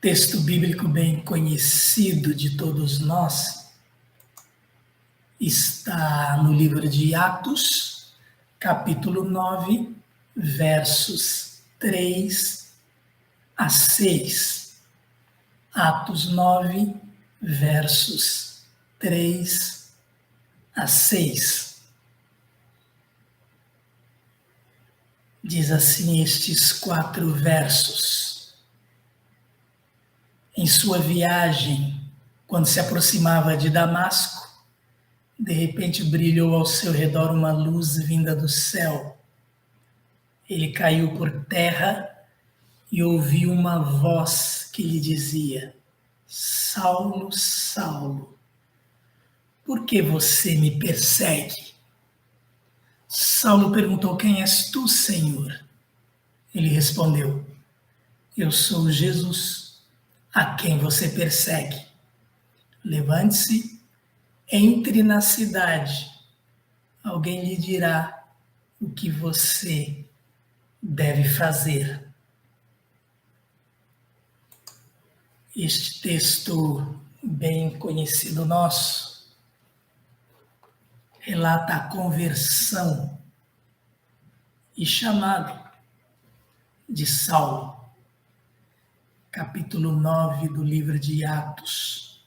Texto bíblico bem conhecido de todos nós está no livro de Atos, capítulo 9, versos 3 a 6. Atos 9, versos 3 a 6. Diz assim estes 4 versos. Em sua viagem, quando se aproximava de Damasco, de repente brilhou ao seu redor uma luz vinda do céu. Ele caiu por terra e ouviu uma voz que lhe dizia: Saulo, Saulo, por que você me persegue? Saulo perguntou: Quem és tu, Senhor? Ele respondeu: Eu sou Jesus, a quem você persegue. Levante-se, entre na cidade. Alguém lhe dirá o que você deve fazer. Este texto bem conhecido nosso relata a conversão e chamado de Saulo. Capítulo 9 do livro de Atos.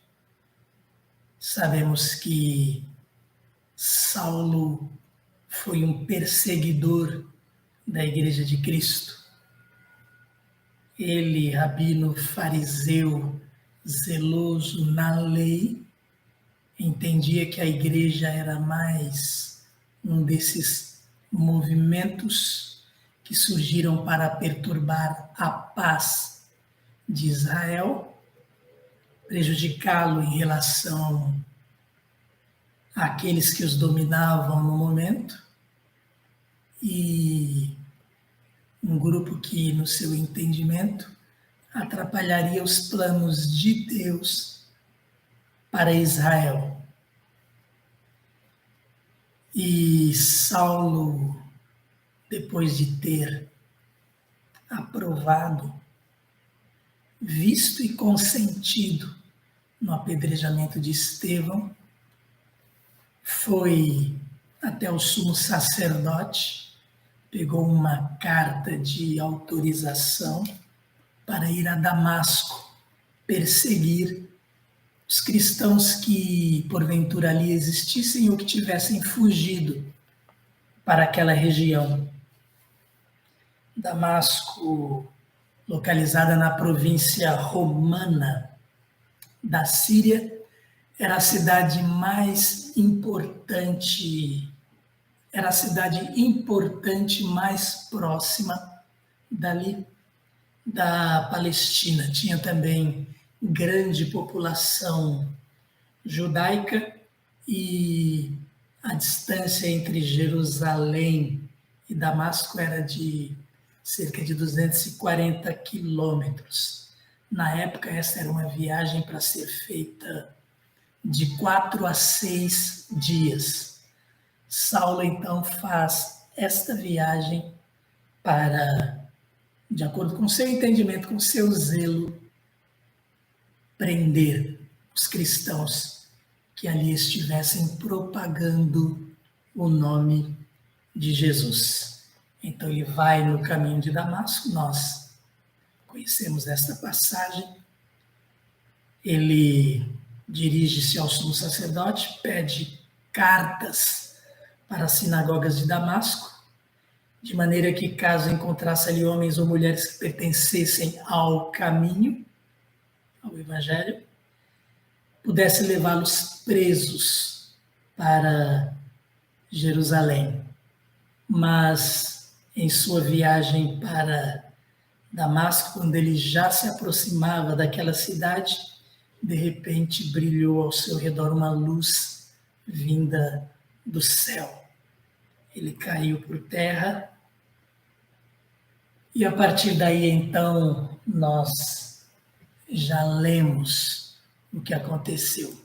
Sabemos que Saulo foi um perseguidor da Igreja de Cristo. Ele, rabino fariseu, zeloso na lei, entendia que a igreja era mais um desses movimentos que surgiram para perturbar a paz de Israel, prejudicá-lo em relação àqueles que os dominavam no momento, e um grupo que, no seu entendimento, atrapalharia os planos de Deus para Israel. E Saulo, depois de ter aprovado, visto e consentido no apedrejamento de Estevão, foi até o sumo sacerdote, pegou uma carta de autorização para ir a Damasco perseguir os cristãos que porventura ali existissem ou que tivessem fugido para aquela região. Damasco, localizada na província romana da Síria, era a cidade mais importante, era a cidade importante mais próxima dali da Palestina. Tinha também grande população judaica e a distância entre Jerusalém e Damasco era de cerca de 240 quilômetros. Na época, essa era uma viagem para ser feita de 4 a 6 dias. Saulo, então, faz esta viagem para, de acordo com seu entendimento, com seu zelo, prender os cristãos que ali estivessem propagando o nome de Jesus. Então ele vai no caminho de Damasco, nós conhecemos esta passagem. Ele dirige-se ao sumo sacerdote, pede cartas para as sinagogas de Damasco, de maneira que, caso encontrasse ali homens ou mulheres que pertencessem ao caminho, ao Evangelho, pudesse levá-los presos para Jerusalém. Mas, em sua viagem para Damasco, quando ele já se aproximava daquela cidade, de repente brilhou ao seu redor uma luz vinda do céu. Ele caiu por terra e, a partir daí, então, nós já lemos o que aconteceu.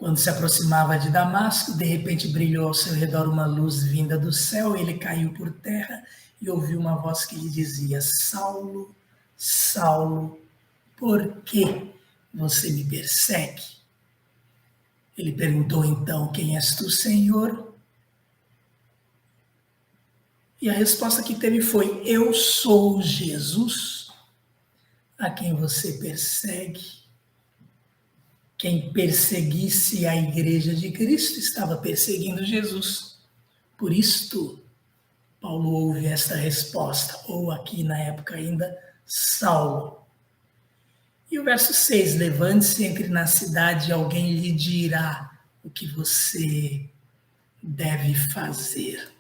Quando se aproximava de Damasco, de repente brilhou ao seu redor uma luz vinda do céu, ele caiu por terra e ouviu uma voz que lhe dizia: Saulo, Saulo, por que você me persegue? Ele perguntou então: Quem és tu, Senhor? E a resposta que teve foi: Eu sou Jesus, a quem você persegue. Quem perseguisse a igreja de Cristo estava perseguindo Jesus. Por isto, Paulo ouve esta resposta, ou aqui na época ainda, Saulo. E o verso 6, levante-se, entre na cidade, alguém lhe dirá o que você deve fazer.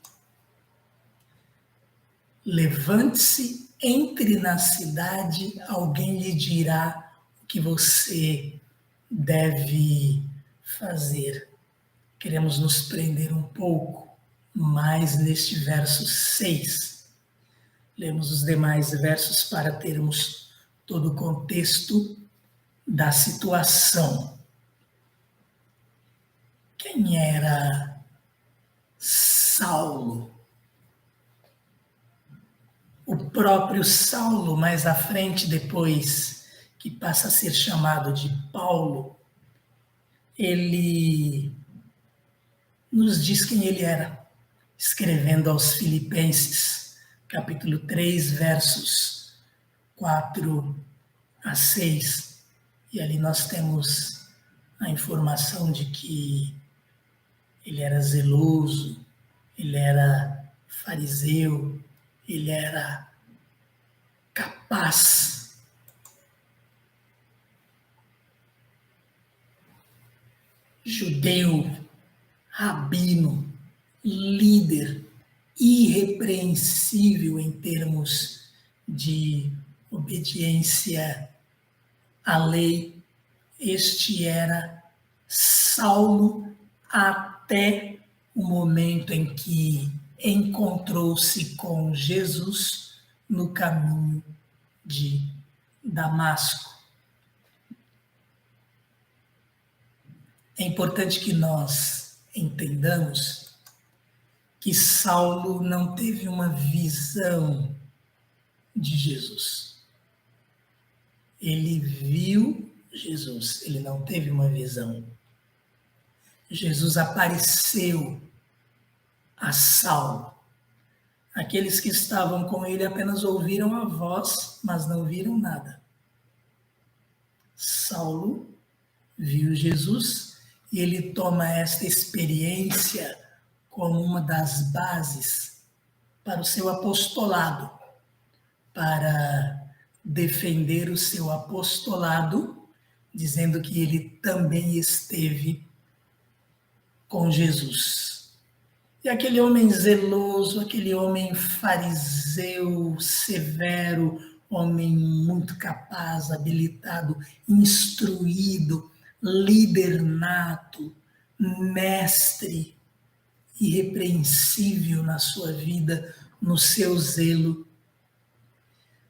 Levante-se, entre na cidade, alguém lhe dirá o que você deve fazer. Queremos nos prender um pouco mais neste verso 6. Lemos os demais versos para termos todo o contexto da situação. Quem era Saulo? O próprio Saulo, mais à frente, depois que passa a ser chamado de Paulo, ele nos diz quem ele era, escrevendo aos Filipenses, capítulo 3, versos 4 a 6. E ali nós temos a informação de que ele era zeloso, ele era fariseu, ele era capaz. Judeu, rabino, líder, irrepreensível em termos de obediência à lei. Este era Saulo até o momento em que encontrou-se com Jesus no caminho de Damasco. É importante que nós entendamos que Saulo não teve uma visão de Jesus. Ele viu Jesus, ele não teve uma visão. Jesus apareceu a Saulo. Aqueles que estavam com ele apenas ouviram a voz, mas não viram nada. Saulo viu Jesus e ele toma esta experiência como uma das bases para o seu apostolado, para defender o seu apostolado, dizendo que ele também esteve com Jesus. E aquele homem zeloso, aquele homem fariseu, severo, homem muito capaz, habilitado, instruído, líder nato, mestre, irrepreensível na sua vida, no seu zelo.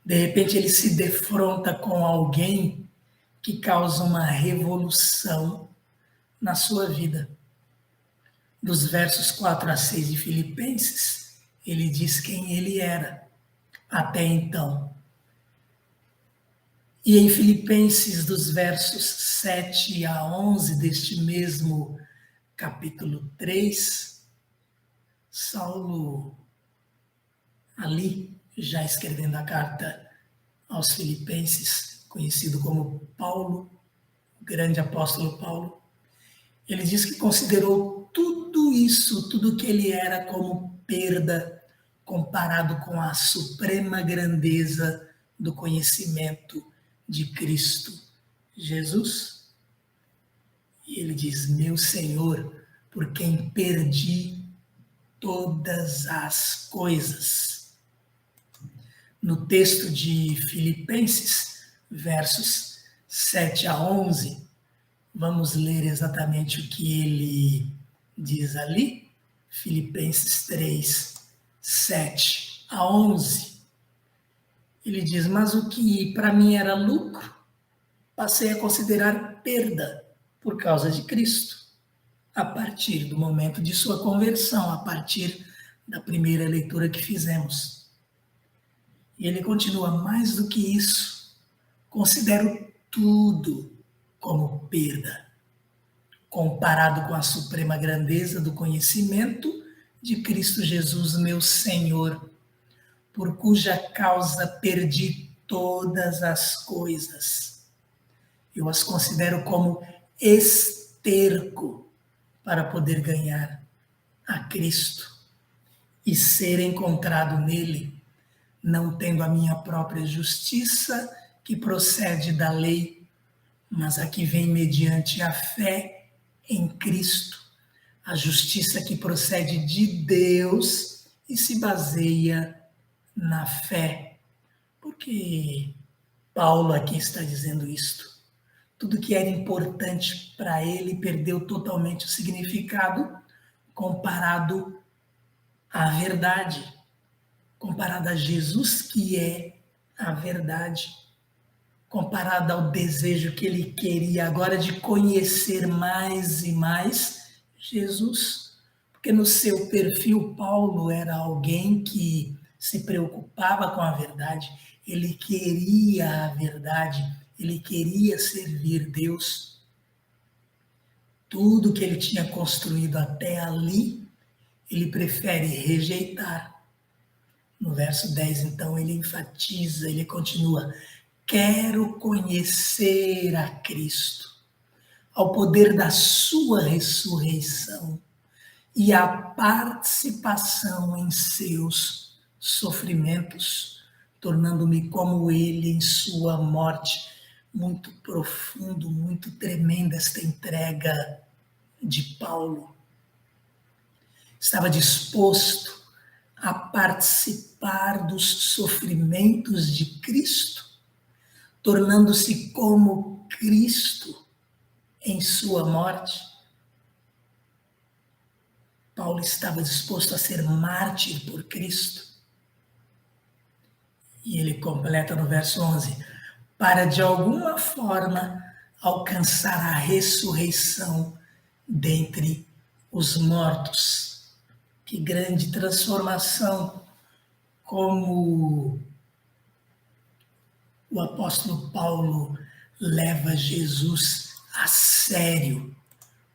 De repente ele se defronta com alguém que causa uma revolução na sua vida. Dos versos 4 a 6 de Filipenses, ele diz quem ele era até então. E em Filipenses, dos versos 7 a 11 deste mesmo capítulo 3, Saulo, ali, já escrevendo a carta aos Filipenses, conhecido como Paulo, o grande apóstolo Paulo, ele diz que considerou tudo isso, tudo que ele era, como perda comparado com a suprema grandeza do conhecimento de Cristo Jesus. E ele diz: meu Senhor, por quem perdi todas as coisas. No texto de Filipenses, versos 7 a 11, vamos ler exatamente o que ele diz ali. Filipenses 3, 7 a 11. Ele diz: mas o que para mim era lucro, passei a considerar perda por causa de Cristo. a partir do momento de sua conversão, a partir da primeira leitura que fizemos. E ele continua: mais do que isso, considero tudo como perda, comparado com a suprema grandeza do conhecimento de Cristo Jesus, meu Senhor, por cuja causa perdi todas as coisas. Eu as considero como esterco para poder ganhar a Cristo e ser encontrado nele, não tendo a minha própria justiça que procede da lei, mas a que vem mediante a fé em Cristo, a justiça que procede de Deus e se baseia na fé. Porque Paulo aqui está dizendo isto. Tudo que era importante para ele perdeu totalmente o significado comparado à verdade, comparado a Jesus, que é a verdade, comparado ao desejo que ele queria agora de conhecer mais e mais Jesus. Porque no seu perfil, Paulo era alguém que se preocupava com a verdade, ele queria a verdade, ele queria servir Deus. Tudo que ele tinha construído até ali, ele prefere rejeitar. No verso 10, então, ele enfatiza, ele continua: quero conhecer a Cristo, ao poder da sua ressurreição e a participação em seus sofrimentos, tornando-me como ele em sua morte. Muito profundo, muito tremenda esta entrega de Paulo. Estava disposto a participar dos sofrimentos de Cristo, tornando-se como Cristo em sua morte. Paulo estava disposto a ser mártir por Cristo. E ele completa no verso 11: para de alguma forma alcançar a ressurreição dentre os mortos. Que grande transformação! Como o apóstolo Paulo leva Jesus a sério,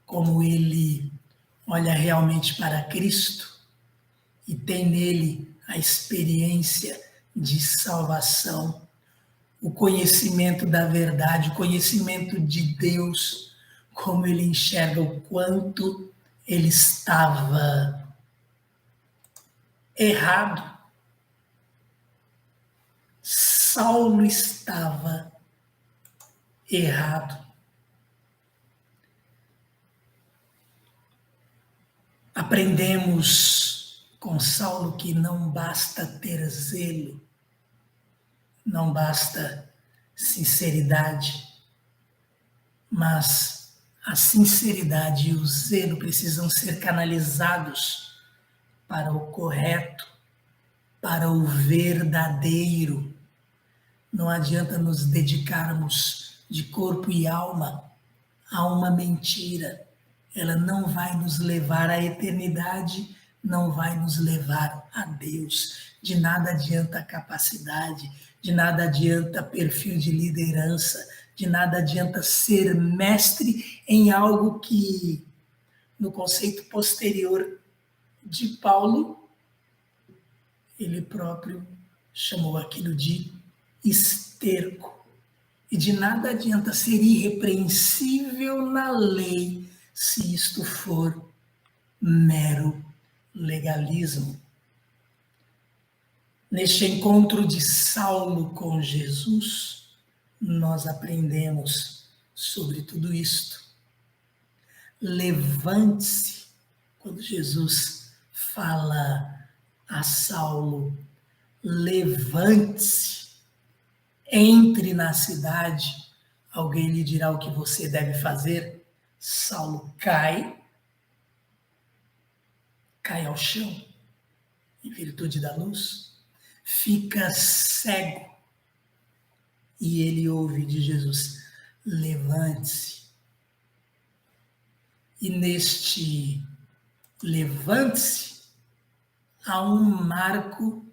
como ele olha realmente para Cristo e tem nele a experiência de salvação, o conhecimento da verdade, o conhecimento de Deus, como ele enxerga o quanto ele estava errado. Saulo estava errado. Aprendemos com Saulo que não basta ter zelo, não basta sinceridade, mas a sinceridade e o zelo precisam ser canalizados para o correto, para o verdadeiro. Não adianta nos dedicarmos de corpo e alma a uma mentira. Ela não vai nos levar à eternidade, não vai nos levar a Deus. De nada adianta a capacidade, de nada adianta perfil de liderança, de nada adianta ser mestre em algo que, no conceito posterior de Paulo, ele próprio chamou aquilo de esterco. E de nada adianta ser irrepreensível na lei se isto for mero legalismo. Neste encontro de Saulo com Jesus, nós aprendemos sobre tudo isto. Levante-se, quando Jesus fala a Saulo, levante-se, entre na cidade, alguém lhe dirá o que você deve fazer. Saulo cai ao chão, em virtude da luz, fica cego, e ele ouve de Jesus: levante-se. E neste levante-se há um marco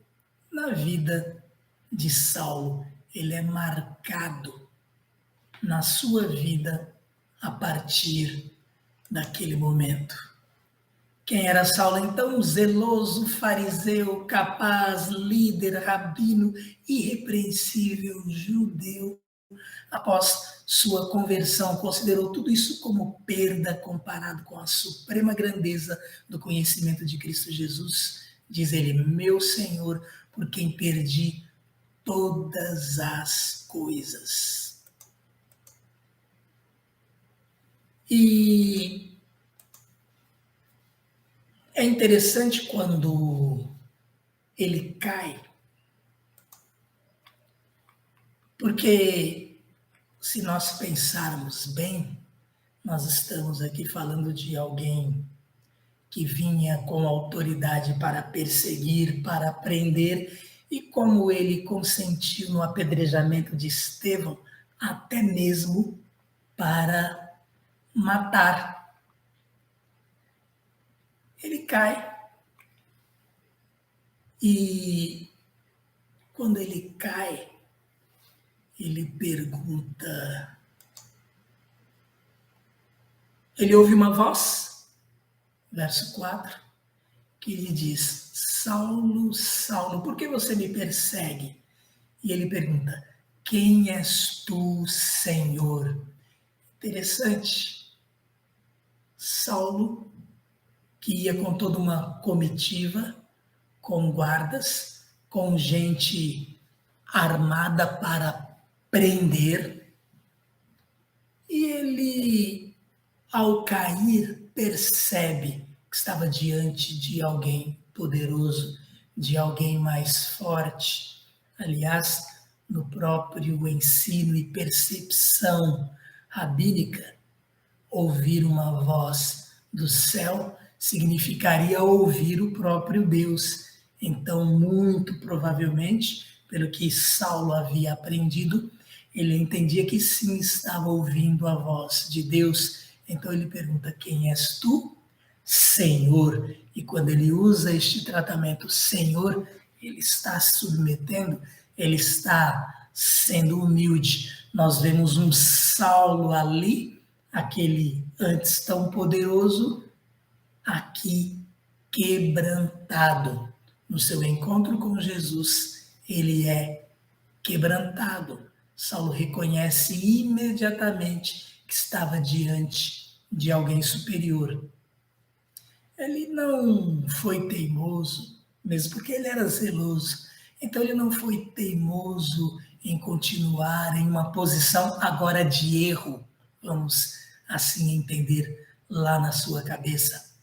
na vida de Saulo. Ele é marcado na sua vida a partir daquele momento. Quem era Saulo então? Zeloso, fariseu, capaz, líder, rabino, irrepreensível, judeu. Após sua conversão, considerou tudo isso como perda comparado com a suprema grandeza do conhecimento de Cristo Jesus. Diz ele, meu Senhor, por quem perdi todas as coisas. E é interessante quando ele cai, porque se nós pensarmos bem, nós estamos aqui falando de alguém que vinha com autoridade para perseguir, para prender, e como ele consentiu no apedrejamento de Estevão, até mesmo para matar. Ele cai. E quando ele cai, ele pergunta. Ele ouve uma voz, verso 4, que lhe diz: Saulo, Saulo, por que você me persegue? E ele pergunta: quem és tu, Senhor? Interessante. Saulo, que ia com toda uma comitiva, com guardas, com gente armada para prender, e ele, ao cair, percebe que estava diante de alguém poderoso, de alguém mais forte. Aliás, no próprio ensino e percepção rabínica, ouvir uma voz do céu significaria ouvir o próprio Deus. Então, muito provavelmente, pelo que Saulo havia aprendido, ele entendia que sim, estava ouvindo a voz de Deus. Então ele pergunta: quem és tu? Senhor. E quando ele usa este tratamento Senhor, ele está se submetendo, ele está sendo humilde. Nós vemos um Saulo ali, aquele antes tão poderoso, aqui quebrantado. No seu encontro com Jesus, ele é quebrantado. Saulo reconhece imediatamente que estava diante de alguém superior. Ele não foi teimoso, mesmo porque ele era zeloso. Então ele não foi teimoso em continuar em uma posição agora de erro, vamos assim entender lá na sua cabeça.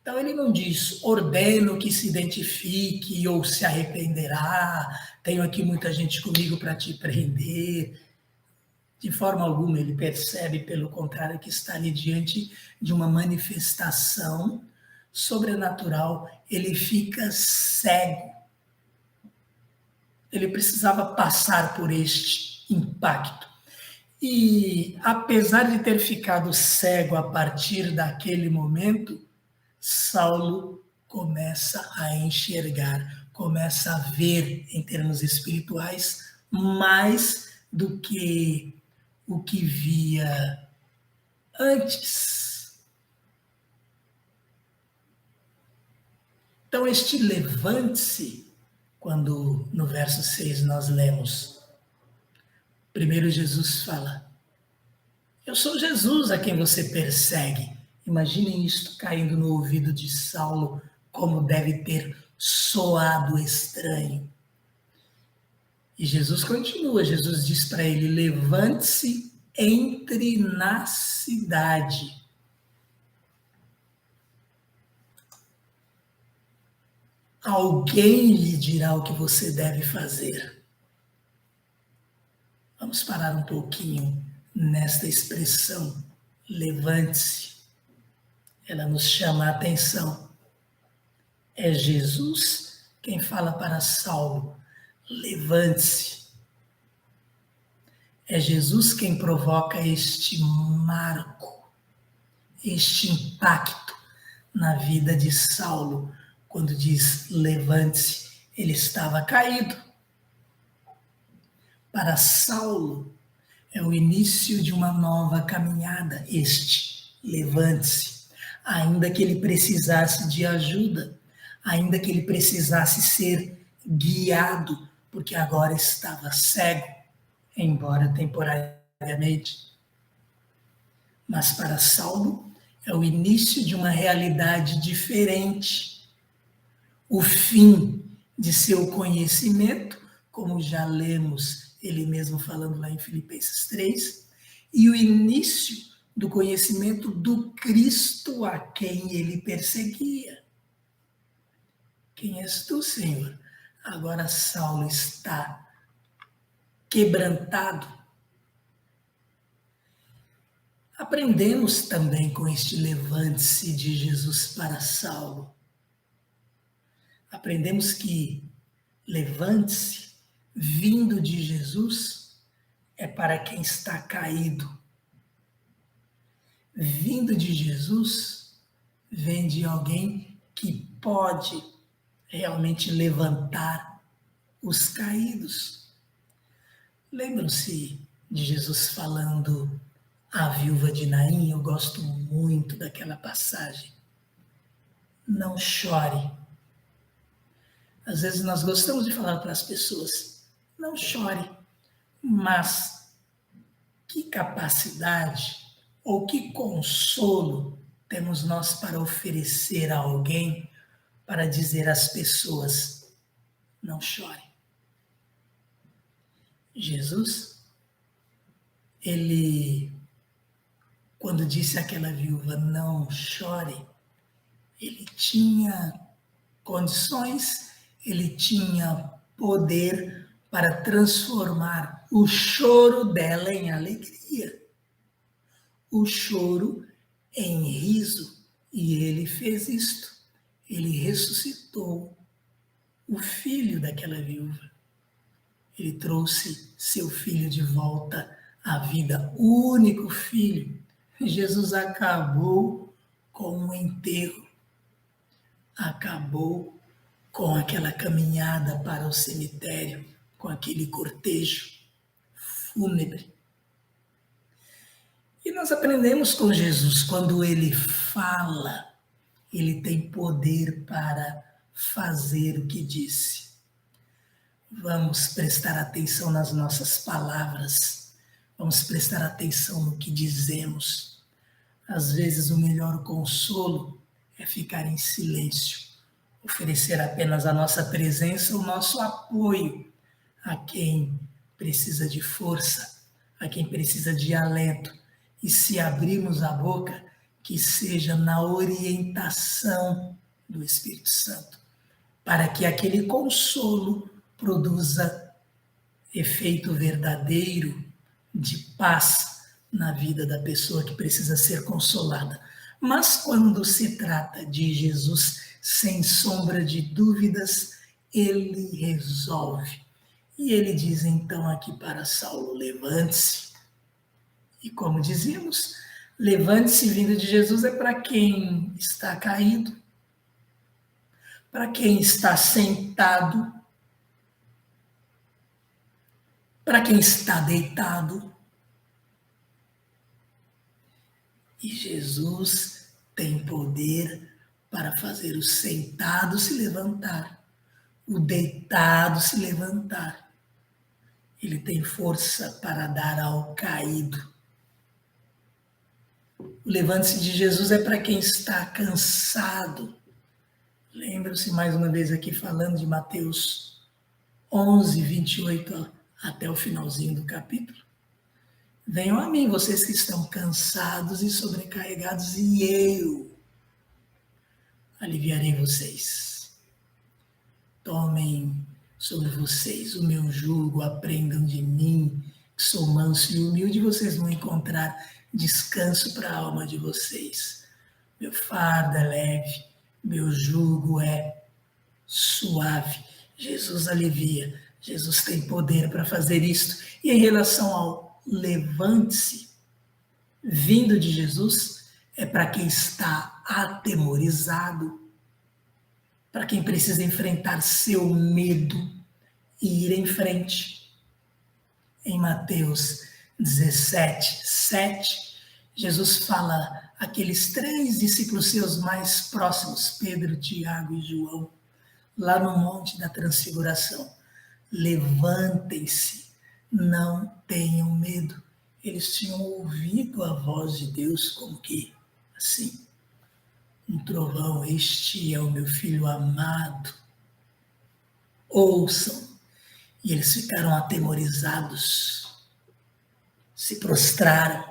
Então ele não diz, ordeno que se identifique ou se arrependerá, tenho aqui muita gente comigo para te prender. De forma alguma ele percebe, pelo contrário, que está ali diante de uma manifestação sobrenatural. Ele fica cego. Ele precisava passar por este impacto. E apesar de ter ficado cego a partir daquele momento, Saulo começa a enxergar, começa a ver em termos espirituais mais do que o que via antes. Então este levante-se, quando no verso 6 nós lemos, primeiro Jesus fala: eu sou Jesus a quem você persegue. Imaginem isto caindo no ouvido de Saulo, como deve ter soado estranho. E Jesus continua, Jesus diz para ele: levante-se, entre na cidade. Alguém lhe dirá o que você deve fazer. Vamos parar um pouquinho nesta expressão, levante-se. Ela nos chama a atenção. É Jesus quem fala para Saulo: levante-se. É Jesus quem provoca este marco, este impacto na vida de Saulo. Quando diz levante-se, ele estava caído. Para Saulo, é o início de uma nova caminhada, este levante-se. Ainda que ele precisasse de ajuda, ainda que ele precisasse ser guiado, porque agora estava cego, embora temporariamente. Mas para Saulo, é o início de uma realidade diferente. O fim de seu conhecimento, como já lemos ele mesmo falando lá em Filipenses 3, e o início do conhecimento do Cristo a quem ele perseguia. Quem és tu, Senhor? Agora Saulo está quebrantado. Aprendemos também com este levante-se de Jesus para Saulo. Aprendemos que levante-se, vindo de Jesus, é para quem está caído. Vindo de Jesus, vem de alguém que pode realmente levantar os caídos. Lembram-se de Jesus falando à viúva de Naim? Eu gosto muito daquela passagem. Não chore. Às vezes nós gostamos de falar para as pessoas, não chore, mas que capacidade ou que consolo temos nós para oferecer a alguém, para dizer às pessoas, não chore. Jesus, ele, quando disse àquela viúva, não chore, ele tinha condições, ele tinha poder para transformar o choro dela em alegria, o choro em riso, e ele fez isto. Ele ressuscitou o filho daquela viúva. Ele trouxe seu filho de volta à vida, o único filho. Jesus acabou com o enterro, acabou com aquela caminhada para o cemitério, com aquele cortejo fúnebre. E nós aprendemos com Jesus, quando ele fala, ele tem poder para fazer o que disse. Vamos prestar atenção nas nossas palavras, vamos prestar atenção no que dizemos. Às vezes o melhor consolo é ficar em silêncio, oferecer apenas a nossa presença, o nosso apoio a quem precisa de força, a quem precisa de alento. E se abrirmos a boca, que seja na orientação do Espírito Santo, para que aquele consolo produza efeito verdadeiro de paz na vida da pessoa que precisa ser consolada. Mas quando se trata de Jesus, sem sombra de dúvidas, ele resolve. E ele diz então aqui para Saulo, levante-se. E como dizíamos, levante-se vindo de Jesus é para quem está caído, para quem está sentado, para quem está deitado. E Jesus tem poder para fazer o sentado se levantar, o deitado se levantar. Ele tem força para dar ao caído. O levante-se de Jesus é para quem está cansado. Lembra-se mais uma vez aqui falando de Mateus 11, 28 até o finalzinho do capítulo. Venham a mim, vocês que estão cansados e sobrecarregados, e eu aliviarei vocês. Tomem sobre vocês o meu jugo, aprendam de mim, que sou manso e humilde, e vocês vão encontrar descanso para a alma de vocês. Meu fardo é leve, meu jugo é suave. Jesus alivia, Jesus tem poder para fazer isto. E em relação ao levante-se, vindo de Jesus, é para quem está atemorizado, para quem precisa enfrentar seu medo e ir em frente. Em Mateus 17, 7, Jesus fala àqueles 3 discípulos seus mais próximos, Pedro, Tiago e João, lá no Monte da Transfiguração: levantem-se, não tenham medo. Eles tinham ouvido a voz de Deus como que, assim, um trovão: este é o meu filho amado, ouçam. E eles ficaram atemorizados, se prostraram.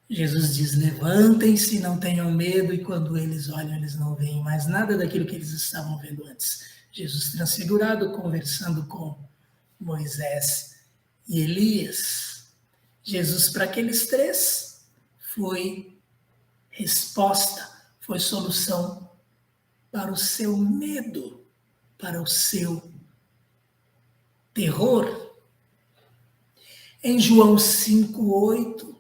Jesus diz: levantem-se, não tenham medo, e quando eles olham, eles não veem mais nada daquilo que eles estavam vendo antes. Jesus transfigurado, conversando com Moisés e Elias. Jesus, para aqueles 3, foi resposta, foi solução para o seu medo, para o seu terror. Em João 5:8,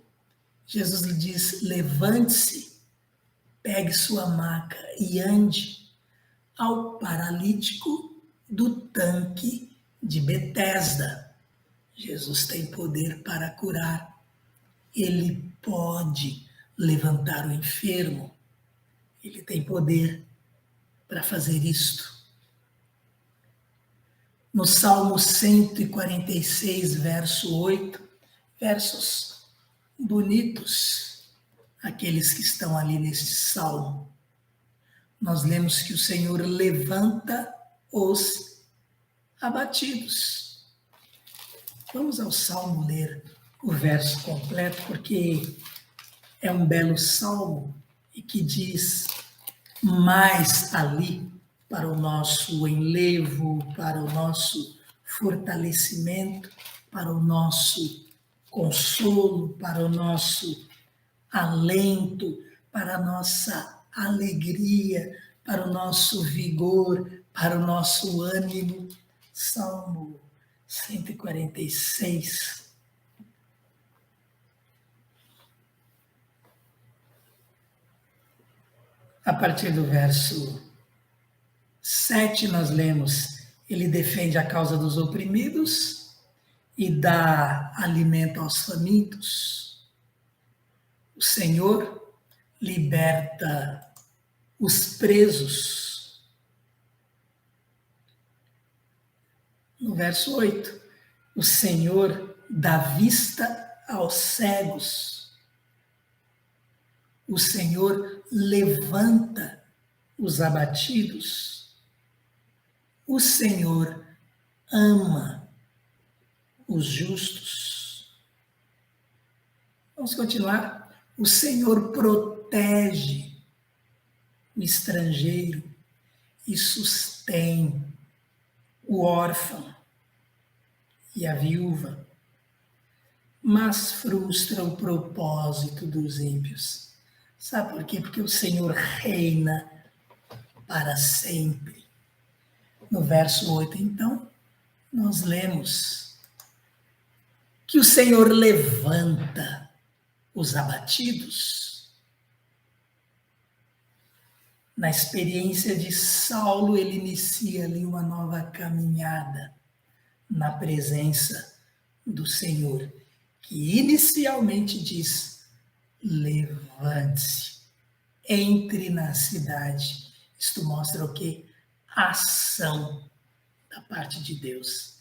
Jesus lhe diz: levante-se, pegue sua maca e ande ao paralítico do tanque de Betesda. Jesus tem poder para curar. Ele pode levantar o enfermo. Ele tem poder para fazer isto. No Salmo 146, verso 8, versos bonitos, aqueles que estão ali neste salmo, nós lemos que o Senhor levanta os abatidos. Vamos ao salmo ler o verso completo, porque é um belo salmo e que diz mais ali para o nosso enlevo, para o nosso fortalecimento, para o nosso consolo, para o nosso alento, para a nossa alegria, para o nosso vigor, para o nosso ânimo. Salmo 146. A partir do verso 7, nós lemos: ele defende a causa dos oprimidos e dá alimento aos famintos. O Senhor liberta os presos. No verso 8, o Senhor dá vista aos cegos. O Senhor levanta os abatidos. O Senhor ama os justos. Vamos continuar. O Senhor protege o estrangeiro e sustém o órfão e a viúva, mas frustra o propósito dos ímpios. Sabe por quê? Porque o Senhor reina para sempre. No verso 8, então, nós lemos que o Senhor levanta os abatidos. Na experiência de Saulo, ele inicia ali uma nova caminhada na presença do Senhor, que inicialmente diz: levante-se, entre na cidade. Isto mostra o quê? Ação da parte de Deus.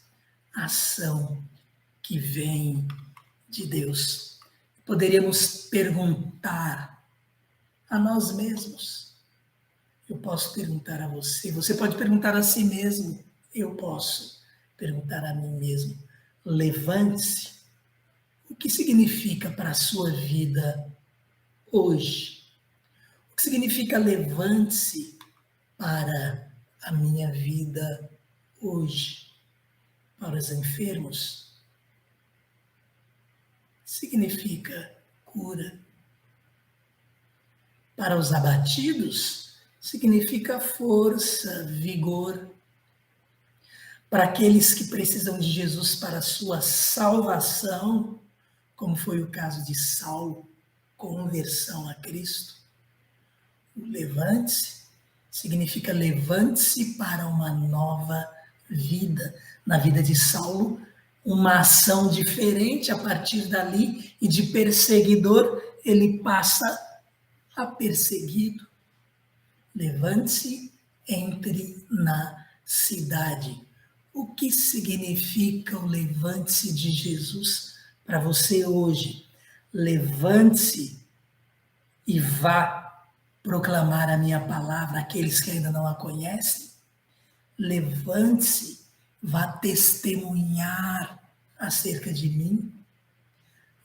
Ação que vem de Deus. Poderíamos perguntar a nós mesmos. Eu posso perguntar a você. Você pode perguntar a si mesmo. Eu posso perguntar a mim mesmo. Levante-se. O que significa para a sua vida hoje? O que significa levante-se para a minha vida hoje? Para os enfermos, significa cura. Para os abatidos, significa força, vigor. Para aqueles que precisam de Jesus para a sua salvação, como foi o caso de Saulo, conversão a Cristo. O levante-se significa levante-se para uma nova vida. Na vida de Saulo, uma ação diferente a partir dali, e de perseguidor ele passa a perseguido. Levante-se, entre na cidade. O que significa o levante-se de Jesus para você hoje? Levante-se e vá proclamar a minha palavra àqueles que ainda não a conhecem. Levante-se, vá testemunhar acerca de mim.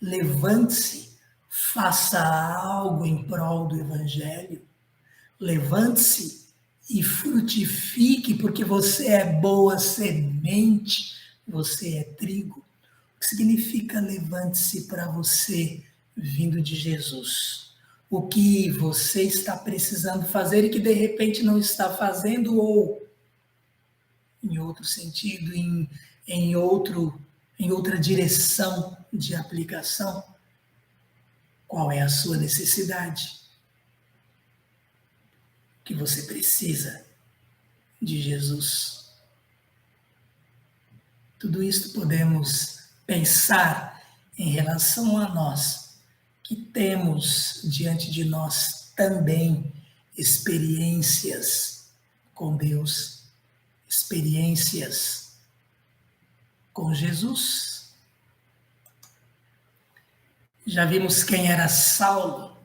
Levante-se, faça algo em prol do Evangelho. Levante-se e frutifique, porque você é boa semente, você é trigo. O que significa levante-se para você, vindo de Jesus? O que você está precisando fazer e que de repente não está fazendo, ou, em outro sentido, em outra direção de aplicação? Qual é a sua necessidade? Que você precisa de Jesus. Tudo isso podemos pensar em relação a nós, que temos diante de nós também experiências com Deus, experiências com Jesus. Já vimos quem era Saulo,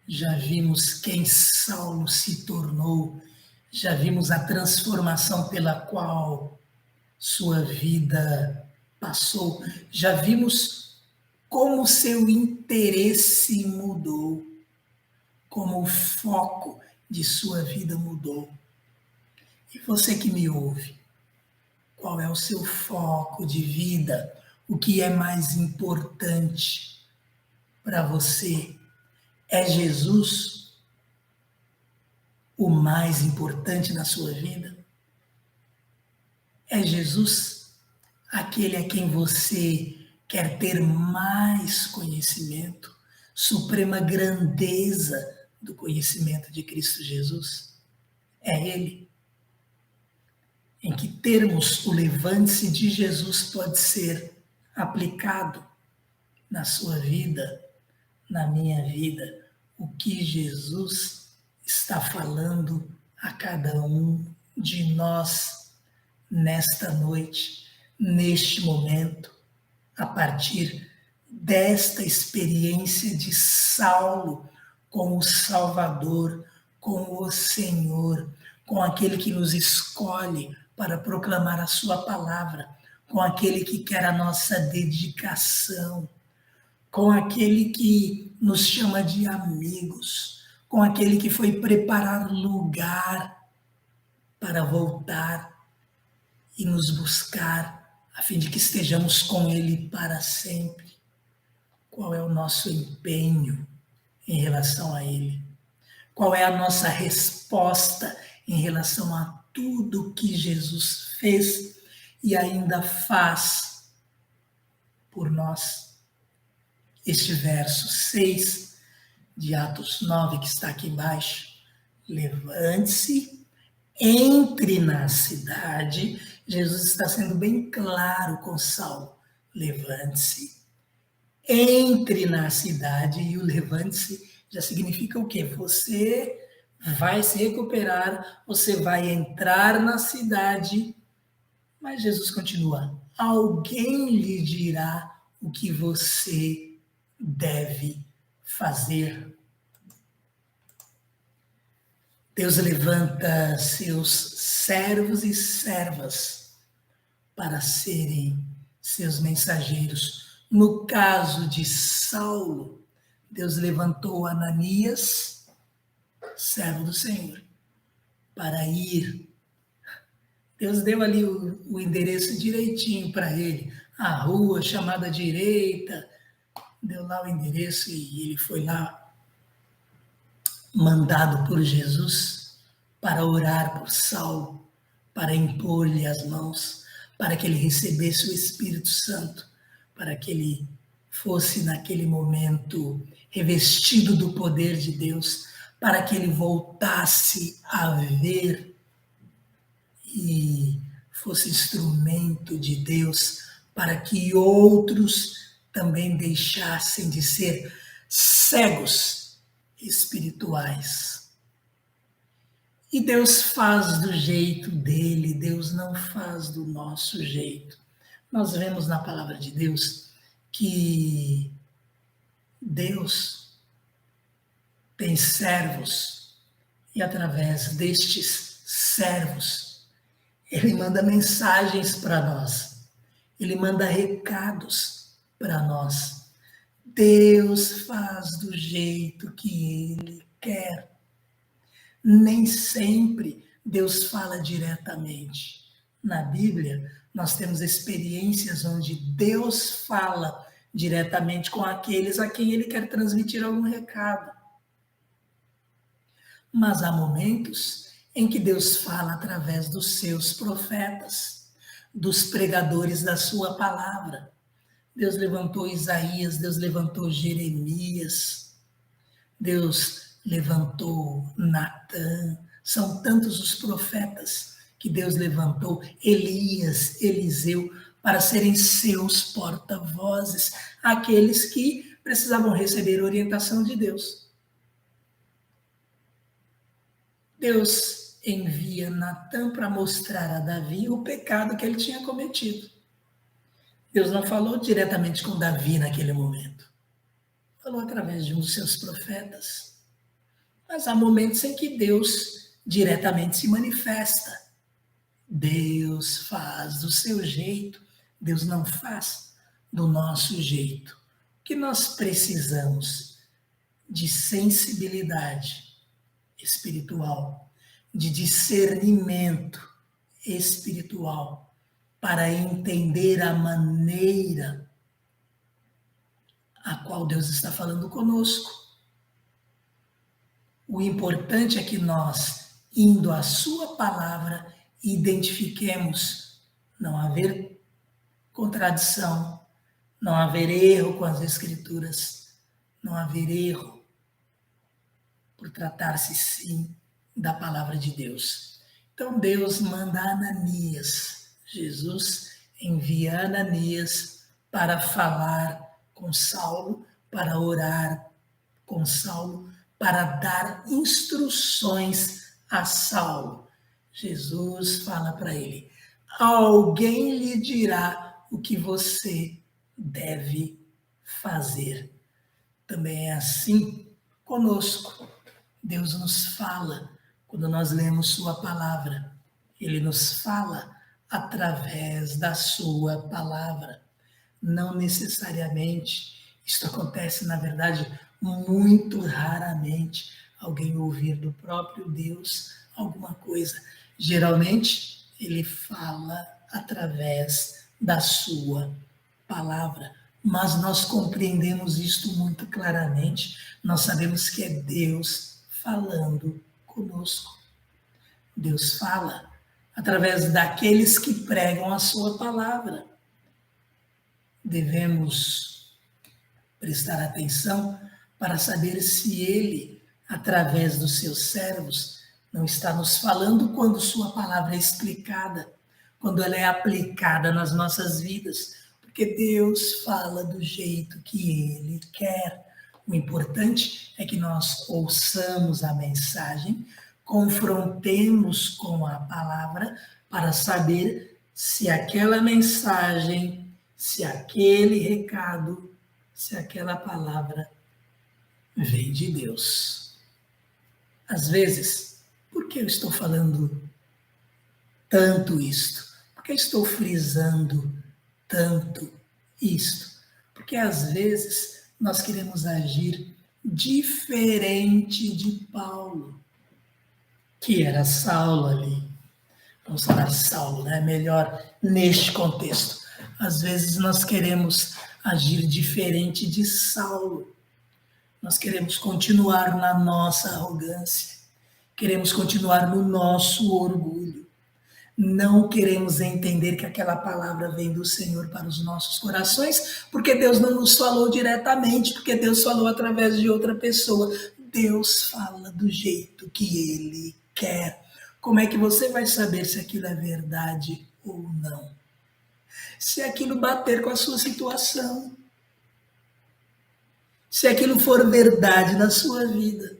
já vimos quem Saulo se tornou, já vimos a transformação pela qual sua vida passou, já vimos como seu interesse mudou, como o foco de sua vida mudou. E você que me ouve, qual é o seu foco de vida? O que é mais importante para você? É Jesus o mais importante na sua vida? É Jesus aquele a quem você quer ter mais conhecimento, suprema grandeza do conhecimento de Cristo Jesus? É Ele. Em que termos o levante-se de Jesus pode ser aplicado na sua vida, na minha vida? O que Jesus está falando a cada um de nós nesta noite, neste momento, a partir desta experiência de Saulo com o Salvador, com o Senhor, com aquele que nos escolhe para proclamar a sua palavra, com aquele que quer a nossa dedicação, com aquele que nos chama de amigos, com aquele que foi preparar lugar para voltar e nos buscar, a fim de que estejamos com Ele para sempre. Qual é o nosso empenho em relação a Ele? Qual é a nossa resposta em relação a tudo que Jesus fez e ainda faz por nós? Este verso 6 de Atos 9, que está aqui embaixo: levante-se, entre na cidade. Jesus está sendo bem claro com Saulo: levante-se, entre na cidade. E o levante-se já significa o quê? Você vai se recuperar, você vai entrar na cidade. Mas Jesus continua: alguém lhe dirá o que você deve fazer. Deus levanta seus servos e servas para serem seus mensageiros. No caso de Saulo, Deus levantou Ananias, servo do Senhor, para ir. Deus deu ali o endereço direitinho para ele, a rua chamada direita, deu lá o endereço e ele foi lá, mandado por Jesus para orar por Saulo, para impor-lhe as mãos, para que ele recebesse o Espírito Santo, para que ele fosse naquele momento revestido do poder de Deus, para que ele voltasse a ver e fosse instrumento de Deus para que outros também deixassem de ser cegos espirituais. E Deus faz do jeito dele, Deus não faz do nosso jeito. Nós vemos na palavra de Deus que Deus tem servos e através destes servos ele manda mensagens para nós, ele manda recados para nós. Deus faz do jeito que ele quer. Nem sempre Deus fala diretamente. Na Bíblia, nós temos experiências onde Deus fala diretamente com aqueles a quem ele quer transmitir algum recado. Mas há momentos em que Deus fala através dos seus profetas, dos pregadores da sua palavra. Deus levantou Isaías, Deus levantou Jeremias, Deus levantou Natã. São tantos os profetas que Deus levantou, Elias, Eliseu, para serem seus porta-vozes, aqueles que precisavam receber orientação de Deus. Deus envia Natã para mostrar a Davi o pecado que ele tinha cometido. Deus não falou diretamente com Davi naquele momento. Falou através de um dos seus profetas. Mas há momentos em que Deus diretamente se manifesta. Deus faz do seu jeito. Deus não faz do nosso jeito. O que nós precisamos de sensibilidade espiritual, de discernimento espiritual, para entender a maneira a qual Deus está falando conosco. O importante é que nós, indo à sua palavra, identifiquemos não haver contradição, não haver erro com as Escrituras, não haver erro, por tratar-se sim da palavra de Deus. Então Deus manda Ananias, Jesus envia Ananias para falar com Saulo, para orar com Saulo, para dar instruções a Saulo. Jesus fala para ele: alguém lhe dirá o que você deve fazer. Também é assim conosco. Deus nos fala quando nós lemos sua palavra. Ele nos fala através da sua palavra. Não necessariamente, isto acontece, na verdade, muito raramente, alguém ouvir do próprio Deus alguma coisa. Geralmente, ele fala através da sua palavra. Mas nós compreendemos isto muito claramente. Nós sabemos que é Deus falando conosco. Deus fala através daqueles que pregam a sua palavra. Devemos prestar atenção para saber se ele, através dos seus servos, não está nos falando quando sua palavra é explicada, quando ela é aplicada nas nossas vidas, porque Deus fala do jeito que ele quer. O importante é que nós ouçamos a mensagem, confrontemos com a palavra para saber se aquela mensagem, se aquele recado, se aquela palavra vem de Deus. Às vezes, por que eu estou falando tanto isto? Por que estou frisando tanto isto? Porque às vezes nós queremos agir diferente de Paulo, que era Saulo ali. Vamos falar Saulo, né? Melhor neste contexto. Às vezes nós queremos agir diferente de Saulo. Nós queremos continuar na nossa arrogância. Queremos continuar no nosso orgulho. não queremos entender que aquela palavra vem do Senhor para os nossos corações, porque Deus não nos falou diretamente, porque Deus falou através de outra pessoa. Deus fala do jeito que Ele quer. Como é que você vai saber se aquilo é verdade ou não? Se aquilo bater com a sua situação, se aquilo for verdade na sua vida,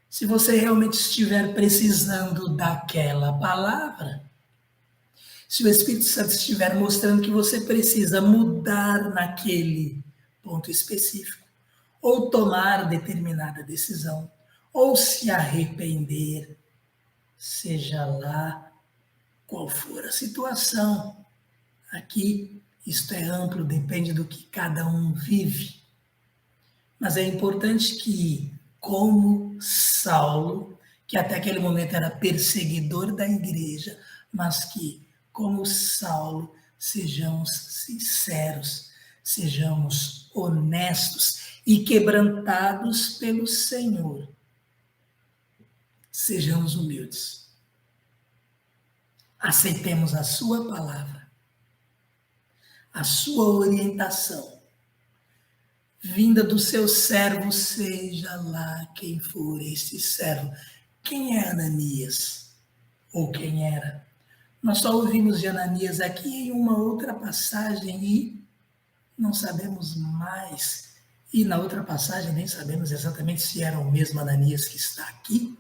se você realmente estiver precisando daquela palavra, se o Espírito Santo estiver mostrando que você precisa mudar naquele ponto específico, ou tomar determinada decisão, ou se arrepender, seja lá qual for a situação. Aqui, isto é amplo, depende do que cada um vive. Mas é importante que, como Saulo, que até aquele momento era perseguidor da igreja, mas que, como Saulo, sejamos sinceros, sejamos honestos e quebrantados pelo Senhor. Sejamos humildes. Aceitemos a sua palavra, a sua orientação, vinda do seu servo, seja lá quem for esse servo. Quem é Ananias? Ou quem era? Nós só ouvimos de Ananias aqui em uma outra passagem e não sabemos mais. E na outra passagem nem sabemos exatamente se era o mesmo Ananias que está aqui.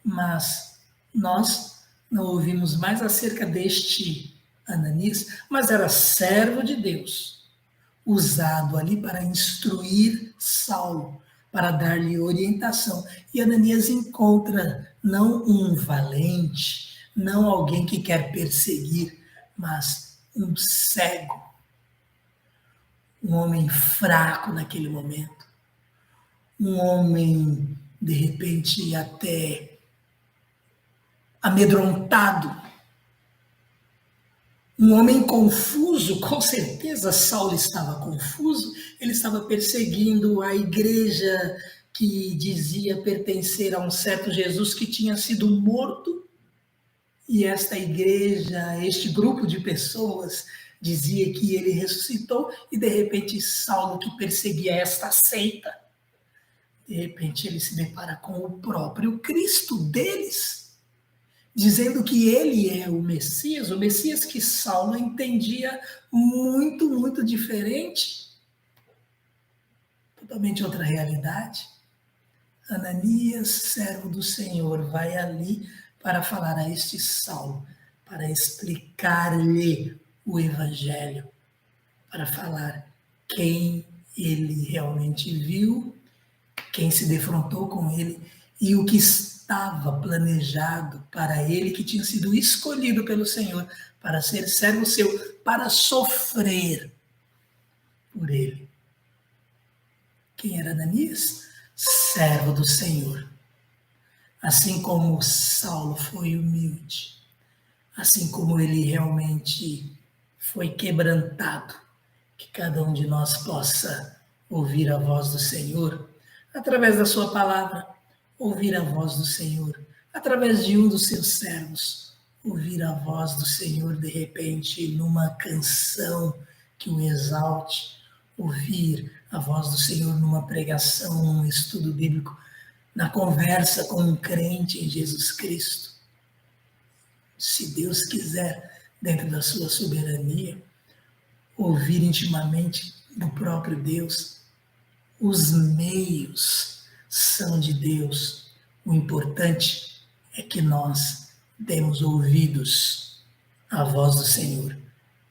Mas nós não ouvimos mais acerca deste Ananias, mas era servo de Deus, usado ali para instruir Saulo, para dar-lhe orientação. E Ananias encontra não um valente, não alguém que quer perseguir, mas um cego, um homem fraco naquele momento, um homem, de repente, até amedrontado, um homem confuso. Com certeza Saulo estava confuso, ele estava perseguindo a igreja que dizia pertencer a um certo Jesus que tinha sido morto, e esta igreja, este grupo de pessoas, dizia que ele ressuscitou, e de repente Saulo, que perseguia esta seita, de repente ele se depara com o próprio Cristo deles, dizendo que ele é o Messias que Saulo entendia muito, muito diferente, totalmente outra realidade. Ananias, servo do Senhor, vai ali para falar a este Saulo, para explicar-lhe o Evangelho, para falar quem ele realmente viu, quem se defrontou com ele e o que estava planejado para ele, que tinha sido escolhido pelo Senhor para ser servo seu, para sofrer por ele. Quem era Ananias? Servo do Senhor. Assim como Saulo foi humilde, assim como ele realmente foi quebrantado, que cada um de nós possa ouvir a voz do Senhor através da sua palavra, ouvir a voz do Senhor através de um dos seus servos, ouvir a voz do Senhor de repente numa canção que o exalte, ouvir a voz do Senhor numa pregação, num estudo bíblico, na conversa com um crente em Jesus Cristo. Se Deus quiser, dentro da sua soberania, ouvir intimamente do próprio Deus. Os meios são de Deus. O importante é que nós demos ouvidos à voz do Senhor.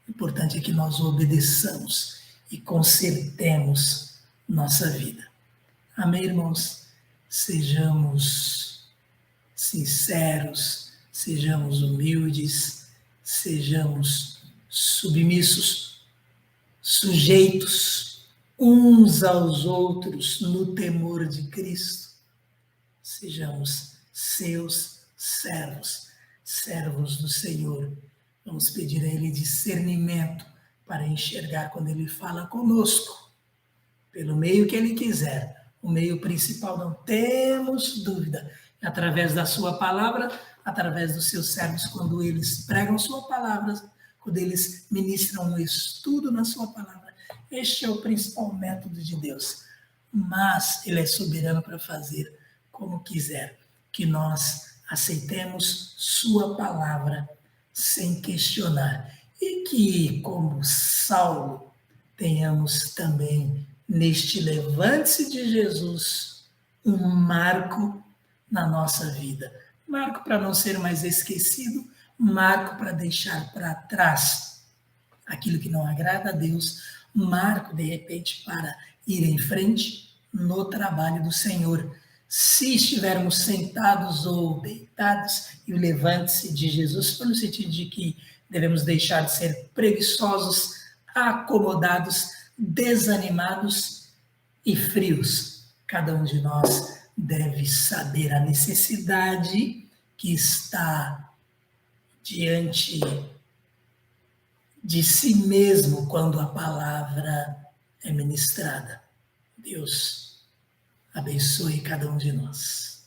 O importante é que nós obedeçamos e consertemos nossa vida. Amém, irmãos? Sejamos sinceros, sejamos humildes, sejamos submissos, sujeitos uns aos outros no temor de Cristo. Sejamos seus servos, servos do Senhor. Vamos pedir a Ele discernimento para enxergar quando Ele fala conosco, pelo meio que Ele quiser. O meio principal, não temos dúvida, através da sua palavra, através dos seus servos, quando eles pregam sua palavra, quando eles ministram no estudo na sua palavra. Este é o principal método de Deus. Mas ele é soberano para fazer como quiser, que nós aceitemos sua palavra sem questionar. E que, como Saulo, tenhamos também neste levante-se de Jesus um marco na nossa vida. Marco para não ser mais esquecido, marco para deixar para trás aquilo que não agrada a Deus, marco, de repente, para ir em frente no trabalho do Senhor. Se estivermos sentados ou deitados, e o levante-se de Jesus foi no sentido de que devemos deixar de ser preguiçosos, acomodados, desanimados e frios. Cada um de nós deve saber a necessidade que está diante de si mesmo quando a palavra é ministrada. Deus abençoe cada um de nós.